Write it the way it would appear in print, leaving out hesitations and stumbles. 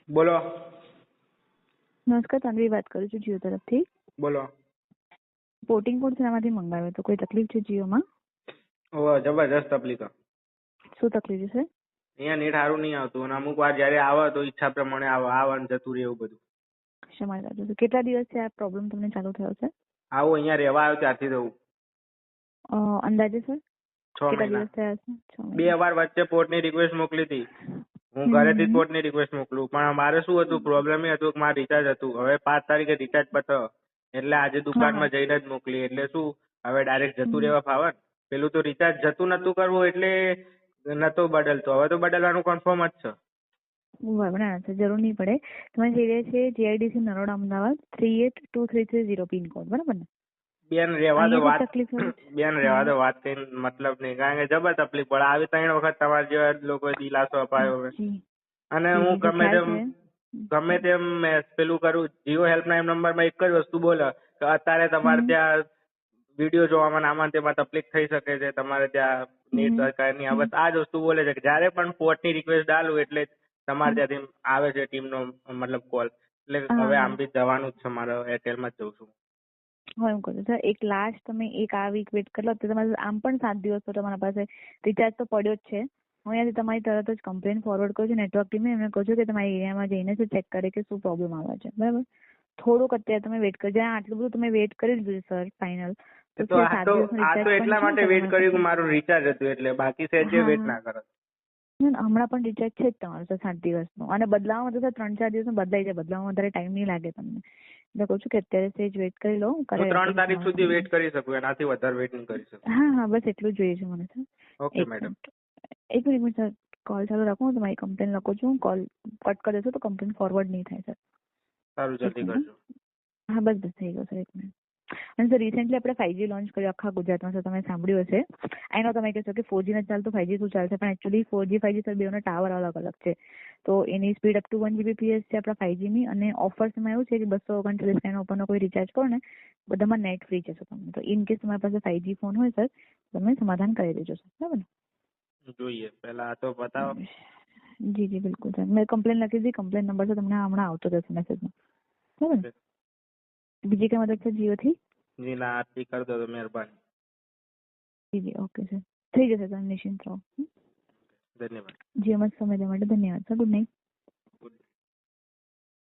બોલો. નમસ્કાર, તન્વી વાત કરું છું જીઓ તરફથી. બોલો. પોર્ટિંગ કોડ શેનામાંથી મંગાવ્યો તો? કોઈ તકલીફ છે જીઓમાં? જબરજસ્ત તકલીફ. શું તકલીફ છે? અહીંયા નેટ સારું નહીં આવતું અને અમુક વાર જયારે આવે તો ઈચ્છા પ્રમાણે આવે ને જતું રહે એવું બધું. શેમાં ચાલુ છે? કેટલા દિવસથી આ પ્રોબ્લેમ તમને ચાલુ થયો છે? આવું અહીંયા રહેવા આવ્યો ત્યારથી રહું. અંદાજે સર 6 કેટલા મહિના. દિવસ થયા છે? 6 2 મહિના. વાર વચ્ચે પોર્ટની રિક્વેસ્ટ મોકલી હતી. હું ઘરેથી જ પોર્ટની રિક્વેસ્ટ મોકલું, પણ મારે શું હતું, પ્રોબ્લેમ એ હતું કે મારે રિચાર્જ હતું. હવે 5 તારીખે રિચાર્જ પતો એટલે આજે દુકાનમાં જઈને જ મોકલી. એટલે શું હવે ડાયરેક્ટ જતું રહેવા ફાવે ને? પેલું તો રિચાર્જ જતું નતું કરવું એટલે નતો બદલતો. હવે તો બદલવાનું કન્ફર્મ જ છે. બરાબર, જરૂર નહીં પડે. તમારી એરિયા છે જીઆઈડીસી નરોડા, અમદાવાદ 382330 પિનકોડ, બરાબર ને? બેન રહેવા દો વાત. તકલીફ બેન રહેવા દો વાત, કઈ મતલબ નહીં, કારણ કે જબર તકલીફ પડે. આવી 3 વખત તમારા જેવા લોકો દિલાસો અપાયો. અને હું ગમે તેમ પેલું કરું, જીઓ હેલ્પલાઇન નંબરમાં એક જ વસ્તુ બોલે કે અત્યારે તમારે ત્યાં વિડીયો જોવામાં આમાં તેમાં તકલીફ થઈ શકે છે, તમારે ત્યાં નેટ સરકારની આ બસ આ જ વસ્તુ બોલે છે કે જયારે પણ પોર્ટની રિક્વેસ્ટ ડાલું એટલે તમારે ત્યાંથી આવે છે ટીમનો મતલબ કોલ. એટલે હવે આમ બી જવાનું જ છે, મારે એરટેલમાં જ જઉં છું. હા, એમ કહું સર, એક લાસ્ટ તમે એક આ વીક વેટ કરી લો તો તમારે આમ પણ 7 દિવસ તો તમારા પાસે રિચાર્જ તો પડ્યો જ છે. હું અહીંયાથી તમારી તરત જ કમ્પ્લેન ફોરવર્ડ કરું છું નેટવર્ક ટીમને. એમને કહું છું કે તમારી એરિયામાં જઈને ચેક કરે કે શું પ્રોબ્લેમ આવે છે, બરાબર? થોડુંક અત્યારે તમે વેટ કરજો. આટલું બધું તમે વેટ કરી લીધું સર ફાઇનલ. આ તો એટલા માટે વેટ કર્યું કે મારું રિચાર્જ હતું એટલે, બાકી સેજે વેટ ના કરો. હમણાં પણ રિચાર્જ છે જ તમારું સર 7 દિવસનું, અને બદલાવવામાં તો સર 3-4 દિવસમાં બદલાઈ જાય. બદલાવવામાં વધારે ટાઈમ નહીં લાગે તમને. એટલે કહું છું કે અત્યારે સેજ વેટ કરી લો. 3 તારીખ સુધી વેટ કરી શકું, એનાથી વધારે વેટ નહીં કરી શકું. હા, બસ એટલું જોઈએ છે મને સર. Okay madam. એક મિનિટ સર, કોલ ચાલુ રાખો. હું તમારી કમ્પ્લેન લખું છું. કોલ કટ કરી દેશો તો કમ્પ્લેન ફોરવર્ડ નહીં થાય સર. સારું, જલ્દી કરજો. હા, બસ થઈ ગયો સર. 1 મિનિટ. અને સર, રિસેન્ટલી આપણે 5G લોન્ચ કર્યું આખા ગુજરાતમાં. સર, તમે સાંભળ્યું હશે. આઈ નો તમે કહેશો કે 4G નથી ચાલતું, 5G શું ચાલશે? પણ actually 4G 5G sir બેઉના tower અલગ અલગ છે. તો એની સ્પીડ અપ ટુ 1 Gbps છે આપણા 5G ની. અને ઓફર્સમાં એવું છે કે 239 ઉપરનો કોઈ રિચાર્જ કરો ને બધામાં નેટ ફ્રી છે. તમને તો ઇન કેસ તમારી પાસે 5G ફોન હોય સર, તમે સમાધાન કરી દેજો સર, બરાબર ને? જોઈએ, પહેલા તો બતાવો. જી બિલકુલ સર. મેં કમ્પ્લેન લખી દીધી. કમ્પ્લેન નંબર તો તમને હમણાં આવતો જશે મેસેજમાં, બરાબર ને? બીજી કઈ મદદ છે જીઓથી? જી ના, આરતી કરી દો તો મહેરબાની. જી ઓકે સર. થઈ જશે સર, નિશ્ચિંત રહો. ધન્યવાદ. જીઓમાં સમય દેવા માટે ધન્યવાદ સર. Good night.